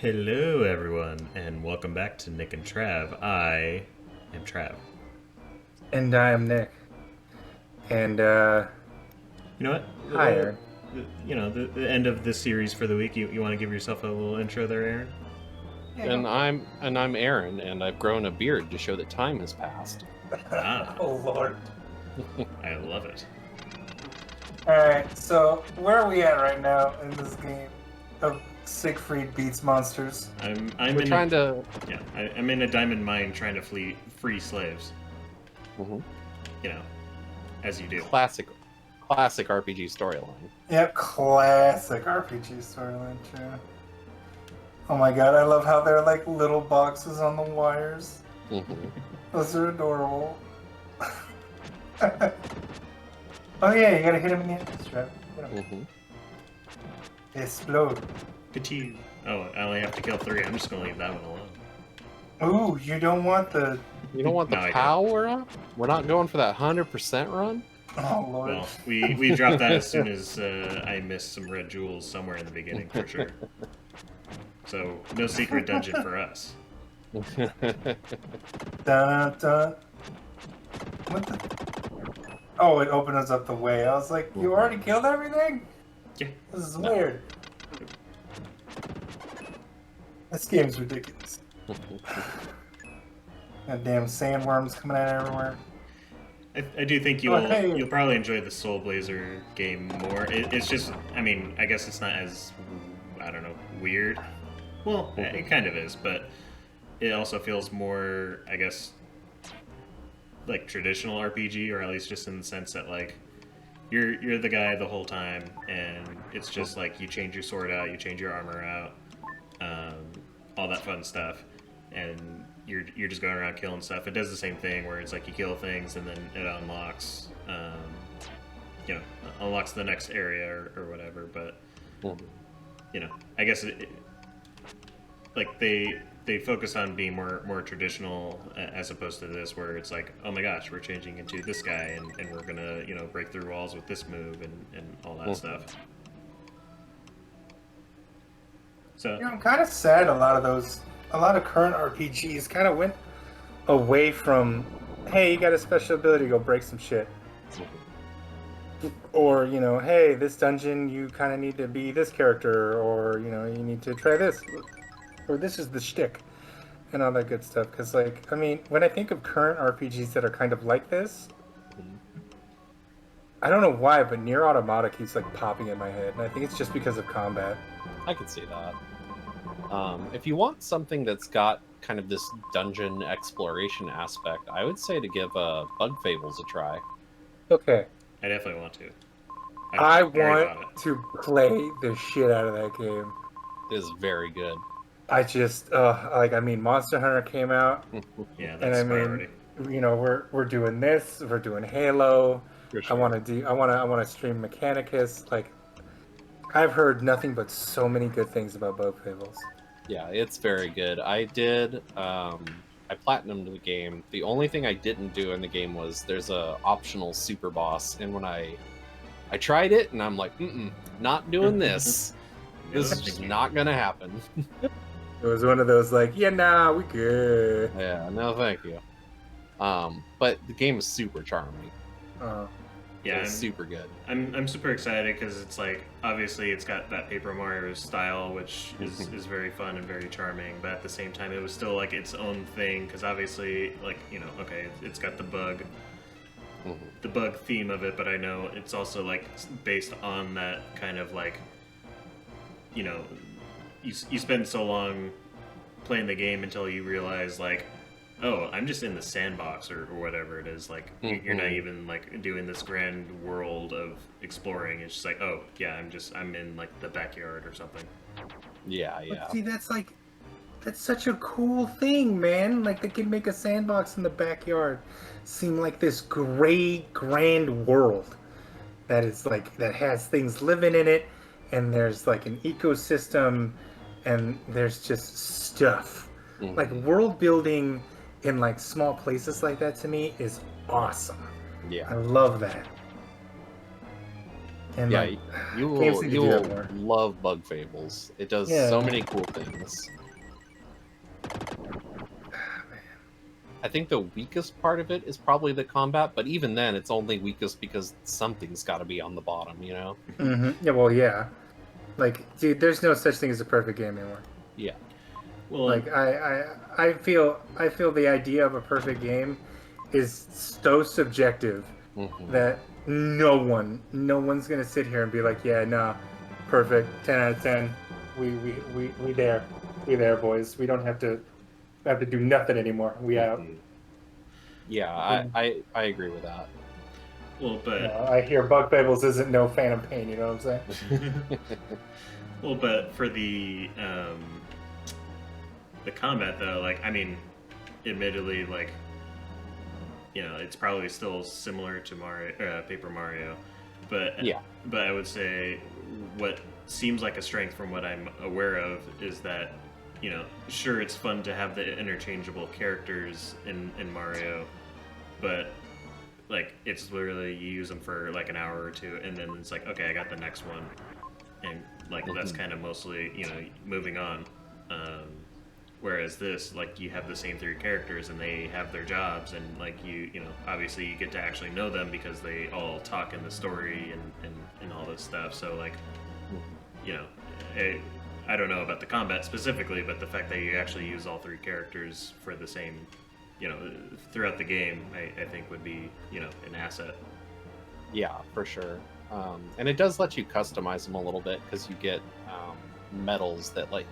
Hello, everyone, and welcome back to Nick and Trav. I am Trav. And I am Nick. And, You know what? hi, Aaron. The end of this series for the week. You want to give yourself a little intro there, Aaron? I'm Aaron, and I've grown a beard to show that time has passed. Ah, Oh, Lord. I love it. Alright, so where are we at right now in this game of Siegfried beats monsters? I'm We're in trying to. yeah. I'm in a diamond mine trying to free slaves. Mhm. You know, as you do. Classic RPG storyline. Yep, classic RPG storyline, too. Oh my god, I love how they're like little boxes on the wires. Mhm. Those are adorable. Oh yeah, you gotta hit him in the end strap. Mhm. Explode. Petit. Oh, I only have to kill 3. I'm just gonna leave that one alone. Ooh, you don't want the... You don't want the No, I don't. power up? We're not going for that 100% run. Oh lord. Well, we dropped that as soon as I missed some red jewels somewhere in the beginning for sure. So no secret dungeon for us. Dun, dun. What the... Oh, it opens up the way. I was like, you already killed everything? Yeah. This is No. weird. This game's ridiculous. That damn sandworms coming out everywhere. I do think Hey. you'll probably enjoy the Soul Blazer game more. It's just, I mean, I guess it's not as, I don't know, weird. Well, it kind of is, but it also feels more, I guess, like traditional RPG, or at least just in the sense that like you're the guy the whole time, and it's just like you change your sword out, you change your armor out, all that fun stuff, and you're just going around killing stuff. It does the same thing where it's like you kill things and then it unlocks, unlocks the next area or whatever. But I guess like they focus on being more traditional as opposed to this where it's like, oh my gosh, we're changing into this guy and we're gonna break through walls with this move and all that stuff. So I'm kind of sad a lot of current RPGs kind of went away from, hey, you got a special ability, go break some shit. Or, hey, this dungeon, you kind of need to be this character, or, you need to try this. Or this is the shtick, and all that good stuff. Because, like, I mean, when I think of current RPGs that are kind of like this, I don't know why, but Nier Automata keeps, like, popping in my head. And I think it's just because of combat. I could see that. If you want something that's got kind of this dungeon exploration aspect, I would say to give Bug Fables a try. Okay. I definitely want to. I already bought want it. to play the shit out of that game. It is very good. I just, Monster Hunter came out, Yeah, and that's I priority. mean, we're doing this, we're doing Halo. For sure. I want to stream Mechanicus. Like, I've heard nothing but so many good things about Bug Fables. Yeah, it's very good. I did. I platinumed the game. The only thing I didn't do in the game was there's a optional super boss, and when I tried it, and I'm like, not doing this. This is just not gonna happen. It was one of those like, yeah, nah, we good. Yeah, no, thank you. But the game is super charming. Yeah, It's super good. I'm super excited because it's like obviously it's got that Paper Mario style, which is very fun and very charming. But at the same time, it was still like its own thing because obviously, like okay, it's got the bug theme of it, but I know it's also like based on that kind of like you spend so long playing the game until you realize like, oh, I'm just in the sandbox or whatever it is. Like you're not even like doing this grand world of exploring. It's just like, oh yeah, I'm in like the backyard or something. Yeah. But see, that's such a cool thing, man. Like, they can make a sandbox in the backyard seem like this great grand world that is like that has things living in it, and there's like an ecosystem, and there's just stuff. Like, world building in like small places like that to me is awesome. Yeah. I love that. And Yeah, like, you games will need to do that more. love Bug Fables. It does Yeah. so many cool things. I think the weakest part of it is probably the combat, but even then, it's only weakest because something's got to be on the bottom, you know? Yeah, well, yeah. Like, dude, there's no such thing as a perfect game anymore. Yeah. Well, Like, I feel the idea of a perfect game is so subjective Mhm. that no one's gonna sit here and be like, yeah, nah, perfect, 10 out of 10. We there, boys. We don't have to do nothing anymore. We out. Mhm. Yeah, I agree with that. well, but I hear Bug Fables isn't no Phantom Pain. You know what I'm saying? well, but for the combat though, like I mean, admittedly, like it's probably still similar to Paper Mario, but Yeah. but I would say what seems like a strength from what I'm aware of is that sure it's fun to have the interchangeable characters in Mario, but like it's literally you use them for like an hour or two, and then it's like okay, I got the next one, and like that's kind of mostly moving on. Whereas this, like, you have the same three characters and they have their jobs, and like obviously you get to actually know them because they all talk in the story and all this stuff. So like, you know, I don't know about the combat specifically, but the fact that you actually use all three characters for the same, throughout the game, I think would be an asset. Yeah, for sure. And it does let you customize them a little bit because you get medals that let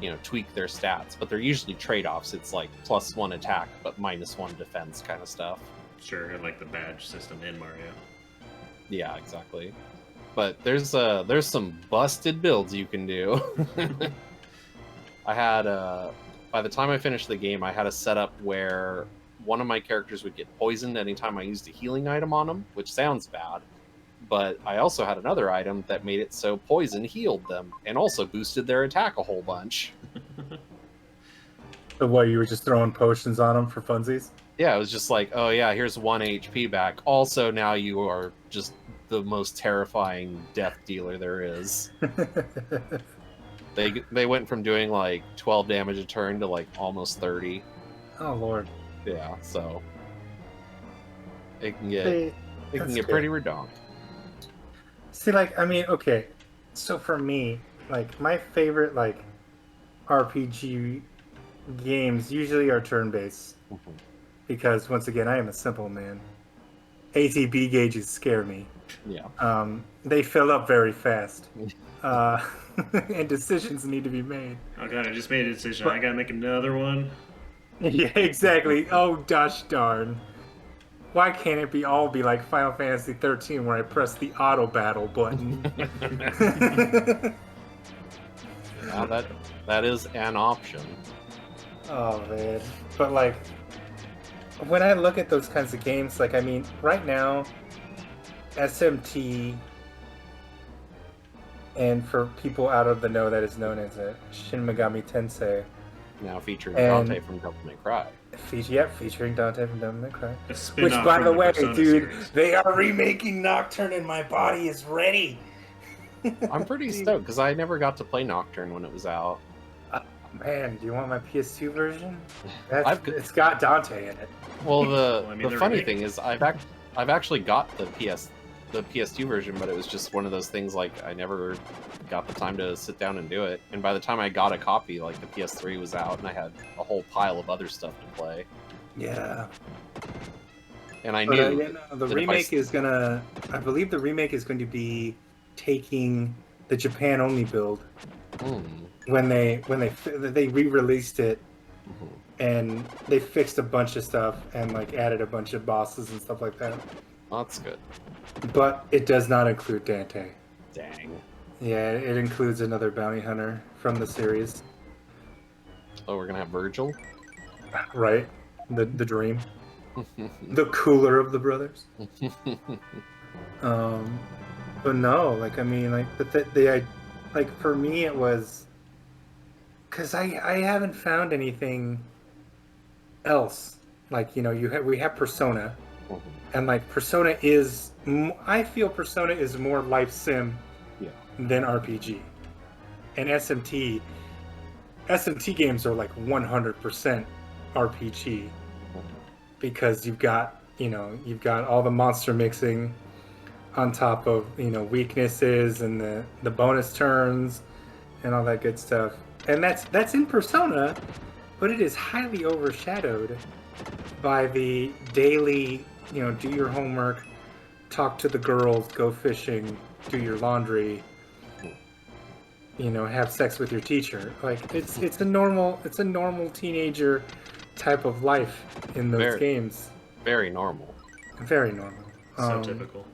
you tweak their stats, but they're usually trade-offs. It's like +1 attack but -1 defense kind of stuff. Sure, and like the badge system in Mario. Yeah, exactly. But there's some busted builds you can do. I had by the time I finished the game, I had a setup where one of my characters would get poisoned anytime I used a healing item on them, which sounds bad. But I also had another item that made it so poison healed them and also boosted their attack a whole bunch. So what, you were just throwing potions on them for funsies? Yeah, it was just like, oh yeah, here's 1 HP back. Also, now you are just the most terrifying death dealer there is. They went from doing like 12 damage a turn to like almost 30. Oh lord. Yeah, so it can get pretty redonk. See, like, I mean, okay, so for me, like, my favorite, like, RPG games usually are turn-based. Because, once again, I am a simple man. ATB gauges scare me. Yeah. They fill up very fast. And decisions need to be made. Oh god, I just made a decision. I gotta make another one. Yeah, exactly. Oh, gosh darn. Why can't it all be like Final Fantasy 13 where I press the auto battle button? Now that is an option. Oh man. But like when I look at those kinds of games, like I mean, right now SMT, and for people out of the know, that is known as a Shin Megami Tensei. Now featuring Dante from Devil May Cry. Featuring Dante from Devil May Cry. Which, by the way, dude, series. they are remaking Nocturne, and my body is ready. I'm pretty stoked because I never got to play Nocturne when it was out. Man, do you want my PS2 version? It's got Dante in it. Well, the funny remake. thing is, I've actually got the PS2 version, but it was just one of those things like I never got the time to sit down and do it. And by the time I got a copy, like the PS3 was out, and I had a whole pile of other stuff to play. Yeah. And I knew the remake is gonna. I believe the remake is going to be taking the Japan only build. When they re-released it, and they fixed a bunch of stuff and like added a bunch of bosses and stuff like that. That's good. But it does not include Dante. Dang. Yeah, it includes another bounty hunter from the series. Oh, we're gonna have Virgil? Right? The dream. The cooler of the brothers. But no, like I mean, like like for me it was because I haven't found anything else. Like we have Persona, And like Persona is, I feel Persona is more life sim than RPG. And SMT games are like 100% RPG because you've got all the monster mixing on top of weaknesses and the bonus turns and all that good stuff. And that's in Persona, but it is highly overshadowed by the daily, do your homework, talk to the girls, go fishing, do your laundry, have sex with your teacher. Like it's a normal teenager type of life in those games. Very normal. Very normal. So typical.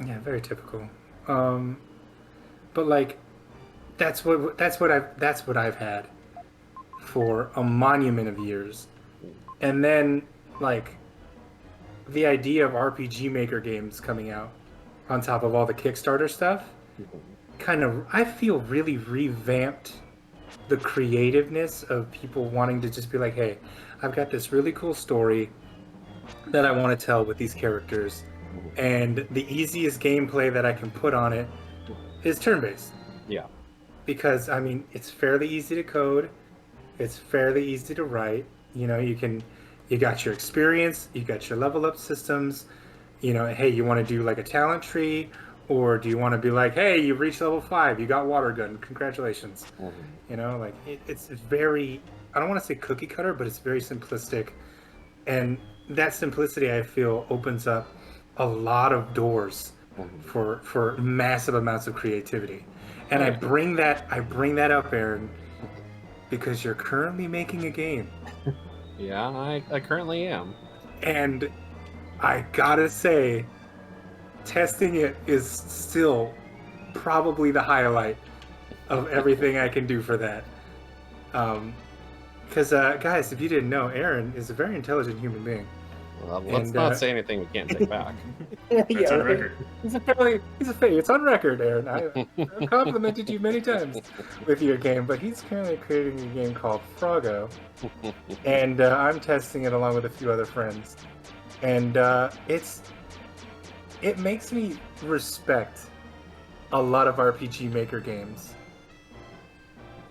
Yeah, very typical. But like that's what I've had for a monument of years. And then like the idea of RPG Maker games coming out on top of all the Kickstarter stuff kind of, I feel, really revamped the creativeness of people wanting to just be like, hey, I've got this really cool story that I want to tell with these characters, and the easiest gameplay that I can put on it is turn-based. Yeah. Because, I mean, it's fairly easy to code, it's fairly easy to write, you got your experience, you got your level up systems, hey, you want to do like a talent tree, or do you want to be like, hey, you reached level 5, you got water gun, congratulations. Like it's very, I don't want to say cookie cutter, but it's very simplistic. And that simplicity, I feel, opens up a lot of doors for massive amounts of creativity. And I bring that up, Aaron, because you're currently making a game. Yeah, I currently am. And I gotta say, testing it is still probably the highlight of everything I can do for that. Because, guys, if you didn't know, Aaron is a very intelligent human being. Well, let's not say anything we can't take back. It's on record. He's a fake. It's on record, Aaron. I've complimented you many times with your game, but he's currently creating a game called Froggo, and I'm testing it along with a few other friends. And it makes me respect a lot of RPG Maker games,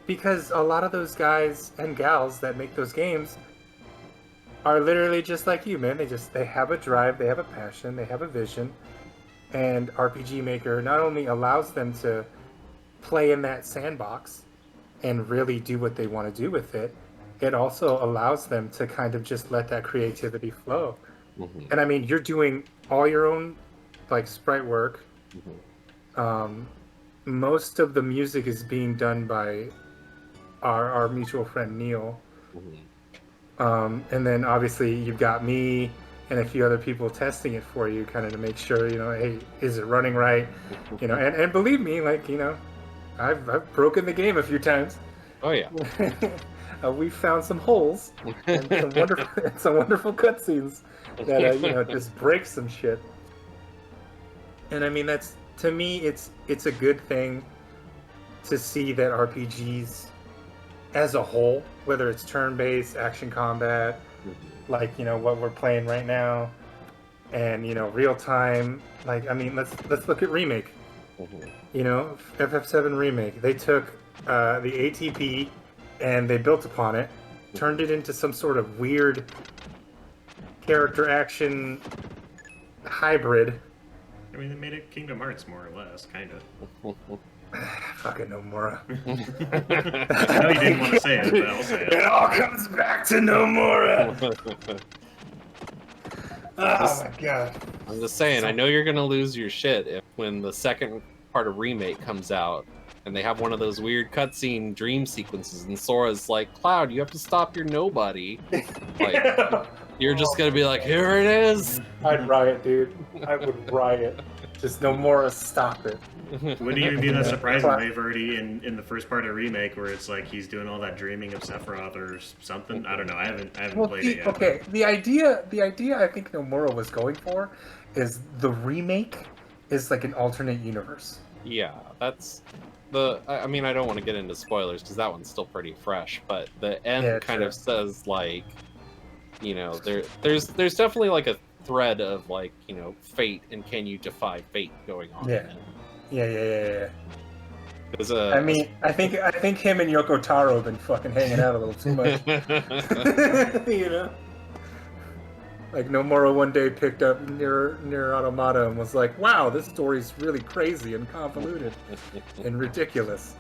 because a lot of those guys and gals that make those games are literally just like you, man. They have a drive, they have a passion, they have a vision, and RPG Maker not only allows them to play in that sandbox and really do what they want to do with it, it also allows them to kind of just let that creativity flow. And I mean, you're doing all your own like sprite work. Most of the music is being done by our mutual friend Neil. And then obviously you've got me and a few other people testing it for you, kind of to make sure, hey, is it running right? And believe me, like, I've broken the game a few times. Oh yeah. We found some holes and some wonderful cutscenes that just break some shit. And I mean, that's, to me, it's a good thing to see that RPGs as a whole, whether it's turn-based, action combat, like what we're playing right now, and real time, like, I mean, let's look at Remake. FF7 Remake, they took the ATP and they built upon it, turned it into some sort of weird character action hybrid. I mean, they made it Kingdom Hearts, more or less, kind of. Fucking Nomura. I know you didn't want to say it, but I'll say it. It all comes back to Nomura. Oh my god. I'm just saying, I know you're gonna lose your shit when the second part of Remake comes out and they have one of those weird cutscene dream sequences and Sora's like, Cloud, you have to stop your nobody. Like, you're just gonna be like, here it is. I'd riot, dude. I would riot. Just Nomura, stop it. Wouldn't even be that surprising. They've already in the first part of Remake where it's like he's doing all that dreaming of Sephiroth or something. I don't know. I haven't played it yet. Okay, the idea I think Nomura was going for is the remake is like an alternate universe. Yeah, that's the. I mean, I don't want to get into spoilers because that one's still pretty fresh, but the end kind of says like, there's definitely like a thread of like, you know, fate and can you defy fate going on. Yeah. Yeah. There's I mean, I think him and Yoko Taro have been fucking hanging out a little too much. You know? Like Nomura one day picked up Nier Automata and was like, wow, this story's really crazy and convoluted and ridiculous.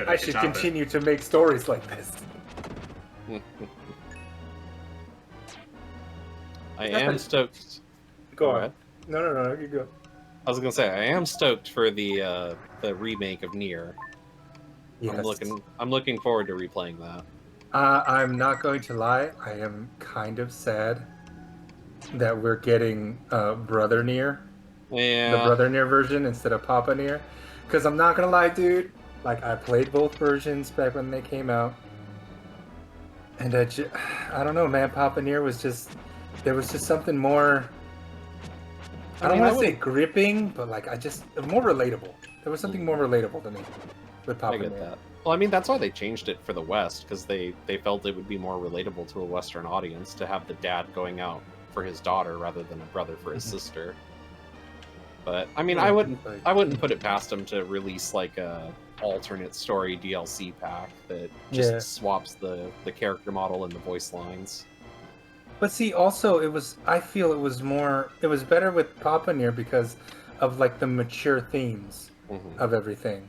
I should continue to make stories like this. I am stoked. Go ahead. No, you go. I was gonna say I am stoked for the remake of Nier. Yes. I'm looking forward to replaying that. I'm not going to lie. I am kind of sad that we're getting Brother Nier, Yeah. the Brother Nier version instead of Papa Nier. Because I'm not gonna lie, dude. Like I played both versions back when they came out, and I don't know, man. Papa Nier was just there was just something more. I don't want to say gripping, but like more relatable. There was something more relatable to me with Papa I get Nier. that. Well, I mean, that's why they changed it for the West, because they felt it would be more relatable to a Western audience to have the dad going out for his daughter rather than a brother for his sister. But I mean, I wouldn't put it past them to release like a alternate story DLC pack that just swaps the character model and the voice lines. But see, also I feel it was better with Papa Nier because of like the mature themes of everything.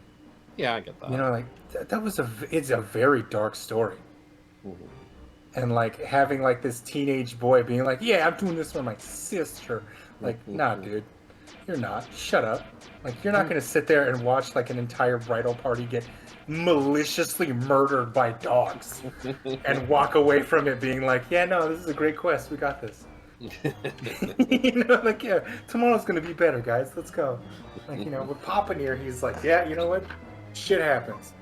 Yeah, I get that. You know, like it's a very dark story. And like having like this teenage boy being like, yeah, I'm doing this for my sister. Like, nah, dude, you're not. Shut up. Like, you're not gonna sit there and watch like an entire bridal party get maliciously murdered by dogs and walk away from it being like, yeah, no, this is a great quest. We got this. You know, like, yeah, tomorrow's gonna be better, guys. Let's go. Like, you know, with Papa Nier, he's like, yeah, you know what? Shit happens.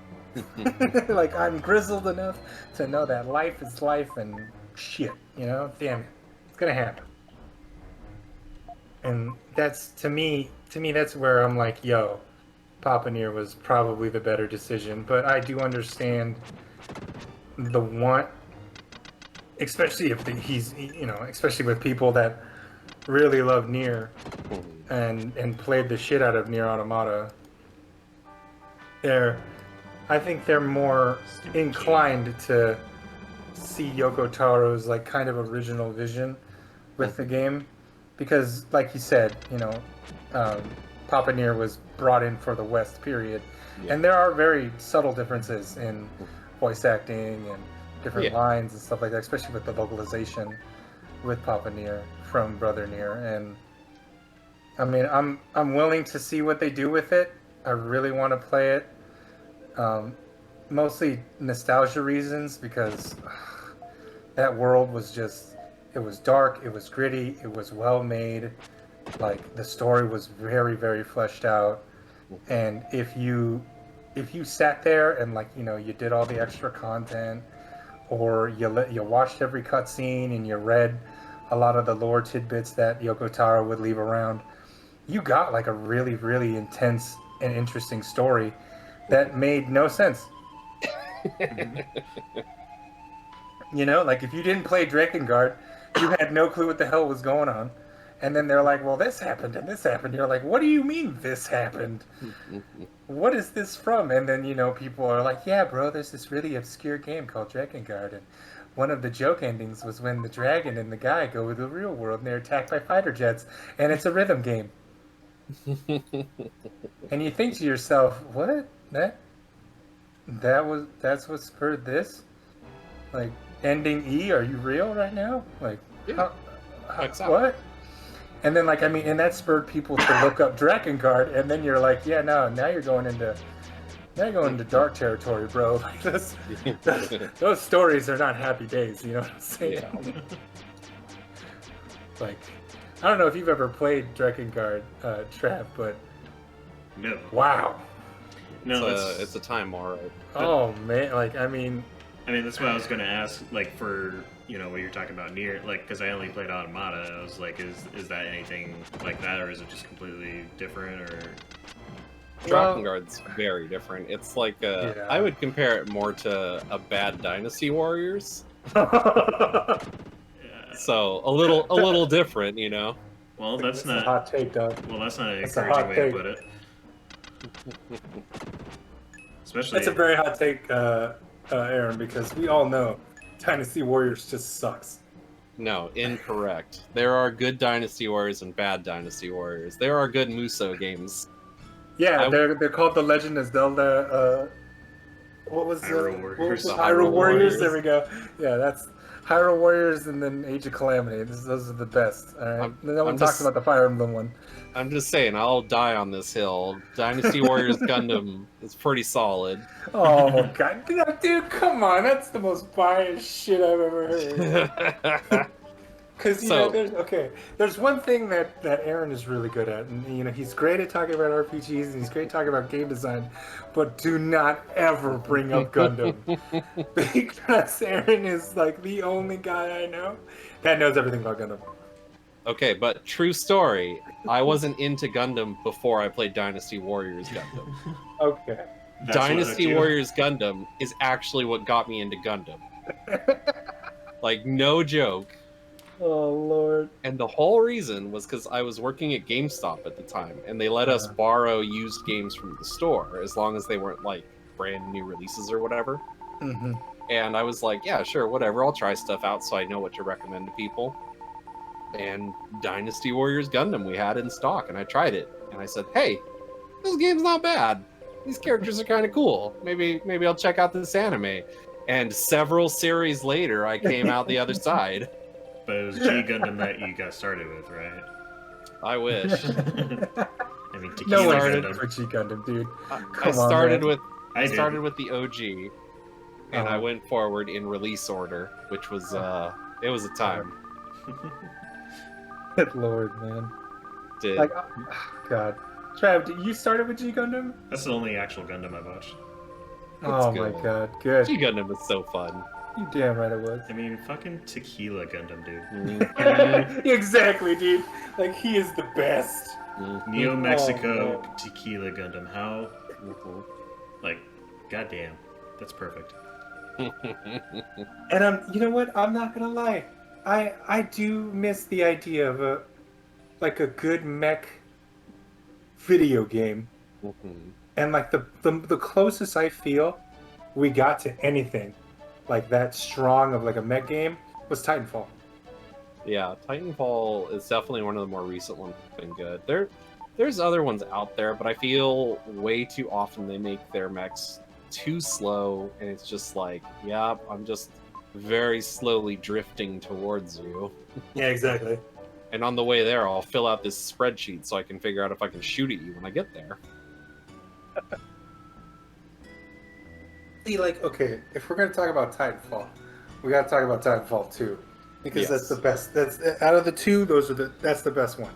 Like, I'm grizzled enough to know that life is life and shit, you know? Damn it. It's gonna happen. And that's, to me, that's where I'm like, yo, Papa Nier was probably the better decision. But I do understand the want, especially if he's, you know, especially with people that really love Nier and played the shit out of Nier Automata. I think they're more inclined to see Yoko Taro's like kind of original vision with the game, because like you said, you know, Papa Nier was brought in for the West period, and there are very subtle differences in voice acting and different lines and stuff like that, especially with the vocalization with Papa Nier from Brother Nier. And I mean, I'm willing to see what they do with it. I really want to play it. Mostly nostalgia reasons, because that world was just, it was dark, it was gritty, it was well made, like the story was very, very fleshed out. And if you sat there and, like, you know, you did all the extra content, or you watched every cutscene and you read a lot of the lore tidbits that Yoko Taro would leave around, you got like a really, really intense and interesting story that made no sense. You know, like if you didn't play Drakengard, you had no clue what the hell was going on. And then they're like, well, this happened and this happened. You're like, what do you mean this happened? What is this from? And then, you know, people are like, yeah, bro, there's this really obscure game called Drakengard. And one of the joke endings was when the dragon and the guy go to the real world and they're attacked by fighter jets. And it's a rhythm game. And you think to yourself, what? That's what spurred this? Like, ending E, are you real right now? Like, what? And then, like, I mean, and that spurred people to look up Drakengard, and then you're like, yeah, no, now you're going into dark territory, bro. Like, those stories are not happy days, you know what I'm saying? Yeah. Like, I don't know if you've ever played Drakengard, Trav, but no. Wow. No, it's a time war, right? Oh man, like, I mean, that's what I was gonna ask. Like, for, you know, what you're talking about Nier, like, because I only played Automata. I was like, is that anything like that, or is it just completely different, or? Drakengard's very different. It's like I would compare it more to a bad Dynasty Warriors. So a little different, you know. Well, that's a not. hot take, dog. Well, that's not an That's a encouraging hot way take. to put it. Especially. That's a very hot take, Aaron, because we all know Dynasty Warriors just sucks. No, incorrect. There are good Dynasty Warriors and bad Dynasty Warriors. There are good Muso games. Yeah, they're called the Legend of Zelda. What was Hyrule what was Warriors. it? The Hyrule Hyrule Warriors. Warriors. There we go. Yeah, that's Hyrule Warriors, and then Age of Calamity. Those are the best. All right. No one I'm talks just- about the Fire Emblem one. I'm just saying, I'll die on this hill. Dynasty Warriors Gundam is pretty solid. Oh god, dude, come on! That's the most biased shit I've ever heard. Because there's one thing that Aaron is really good at, and he's great at talking about RPGs and he's great talking about game design, but do not ever bring up Gundam because Aaron is like the only guy I know that knows everything about Gundam. Okay, but true story. I wasn't into Gundam before I played Dynasty Warriors Gundam. Okay. That's Dynasty what it Warriors Gundam is actually what got me into Gundam. Like, no joke. Oh lord. And the whole reason was because I was working at GameStop at the time, and they let us borrow used games from the store as long as they weren't like brand new releases or whatever. Mm-hmm. And I was like, yeah, sure, whatever. I'll try stuff out so I know what to recommend to people. And Dynasty Warriors Gundam we had in stock, and I tried it, and I said, hey, this game's not bad. These characters are kind of cool. Maybe I'll check out this anime. And several series later, I came out the other side. But it was G Gundam that you got started with, right? I wish. I mean, Tequila No one started- did Gundam. for G Gundam, dude. I Come on, started man. with I did. started with the OG, and I Uh-huh. went forward in release order, which was it was a time. Good lord, man. Did Like, God. Trav, you started with G Gundam? That's the only actual Gundam I've watched. Oh good. my god, good. G Gundam is so fun. You damn right it was. I mean, fucking Tequila Gundam, dude. Mhm. Exactly, dude. Like, he is the best. Neo Mexico Oh, Tequila Gundam. How? Mhm. Like, goddamn. That's perfect. And you know what? I'm not gonna lie. I do miss the idea of a good mech video game. Mhm. And like the closest I feel we got to anything like that strong of like a mech game was Titanfall. Yeah, Titanfall is definitely one of the more recent ones that's been good. There's other ones out there, but I feel way too often they make their mechs too slow, and it's just like, yeah, I'm just very slowly drifting towards you. Yeah, exactly. And on the way there, I'll fill out this spreadsheet so I can figure out if I can shoot at you when I get there. See, like, okay, if we're gonna talk about Titanfall, we gotta talk about Titanfall 2. Because that's Yes. the best. That's out of the two, that's the best one.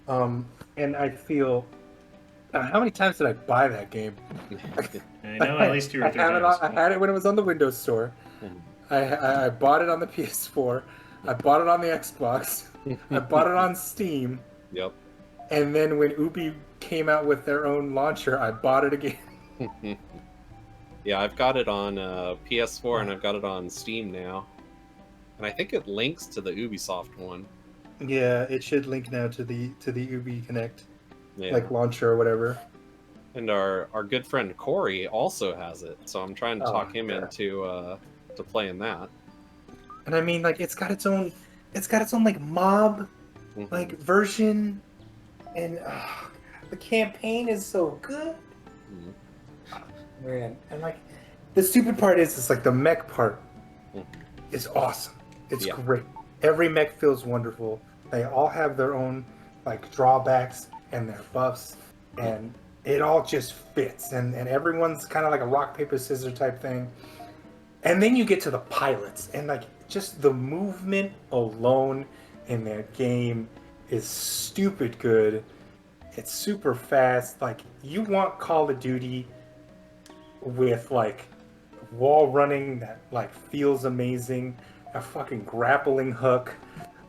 Mhm. And I feel how many times did I buy that game? I know at least 2 or 3 times. I had it when it was on the Windows Store. Mhm. I bought it on the PS4. I bought it on the Xbox. I bought it on Steam. Yep. And then when Ubi came out with their own launcher, I bought it again. Yeah, I've got it on PS4 and I've got it on Steam now. And I think it links to the Ubisoft one. Yeah, it should link now to the Ubi Connect, Yeah. like launcher or whatever. And our good friend Corey also has it, so I'm trying to Oh, talk him yeah. into to playing that. And I mean, like, it's got its own like mob Mhm. like version, and the campaign is so good. Mhm. Man, and like the stupid part is it's like the mech part Mhm. is awesome. It's Yeah. great. Every mech feels wonderful. They all have their own like drawbacks and their buffs, and it all just fits. And everyone's kind of like a rock paper scissors type thing. And then you get to the pilots, and like just the movement alone in that game is stupid good. It's super fast. Like, you want Call of Duty with like wall running that like feels amazing, a fucking grappling hook.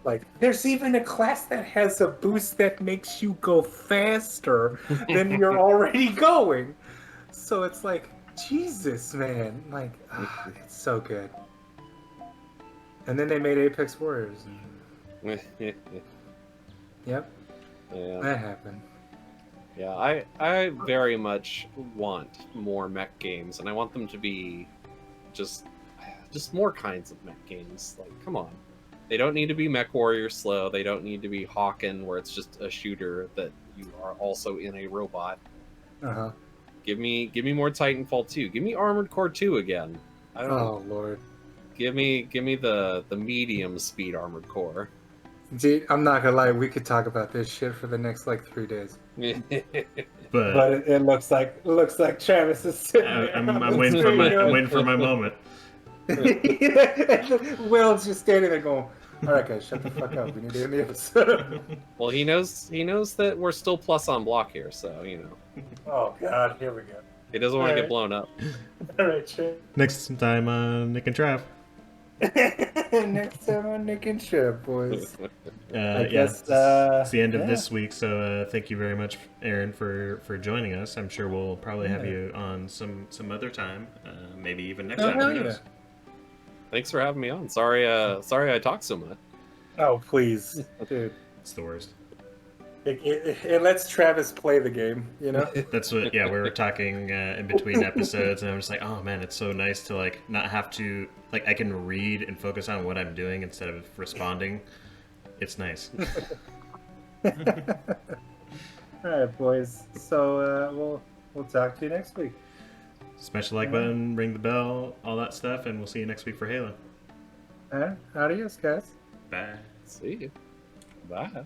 Like, there's even a class that has a boost that makes you go faster than you're already going. So it's like, Jesus, man. Like, it's so good. And then they made Apex Warriors. Yeah. Yep, that happened. Yeah, I very much want more mech games, and I want them to be just more kinds of mech games. Like, come on. They don't need to be Mech Warrior slow. They don't need to be Hawken, where it's just a shooter that you are also in a robot. Uh-huh. Give me more Titanfall 2. Give me Armored Core 2 again. I don't Oh, Lord. give me the medium speed Armored Core. Dude, I'm not gonna lie, we could talk about this shit for the next, 3 days. But But it looks like Travis is sitting there. I'm waiting for my moment. Will's just standing there going, all right, guys, shut the fuck up. We need to end the episode. Well, he knows that we're still plus on block here, so Oh, God, here we go. he doesn't want to All get right. blown up. All right, Trav. Next time on Nick and Trav. Next time on Nick and Trav, boys. I guess, it's the end of yeah. this week, so thank you very much, Aaron, for joining us. I'm sure we'll probably have you on some other time, maybe even next time. hell Who knows? Thanks for having me on. Sorry I talked so much. Oh, please. Dude. It's the worst. It lets Travis play the game, you know? That's what. Yeah, we were talking in between episodes, and I'm just like, oh man, it's so nice to not have to I can read and focus on what I'm doing instead of responding. It's nice. All right, boys. So we'll talk to you next week. Smash the like button, ring the bell, all that stuff, and we'll see you next week for Halo. All right, adios, guys. Bye. See you. Bye.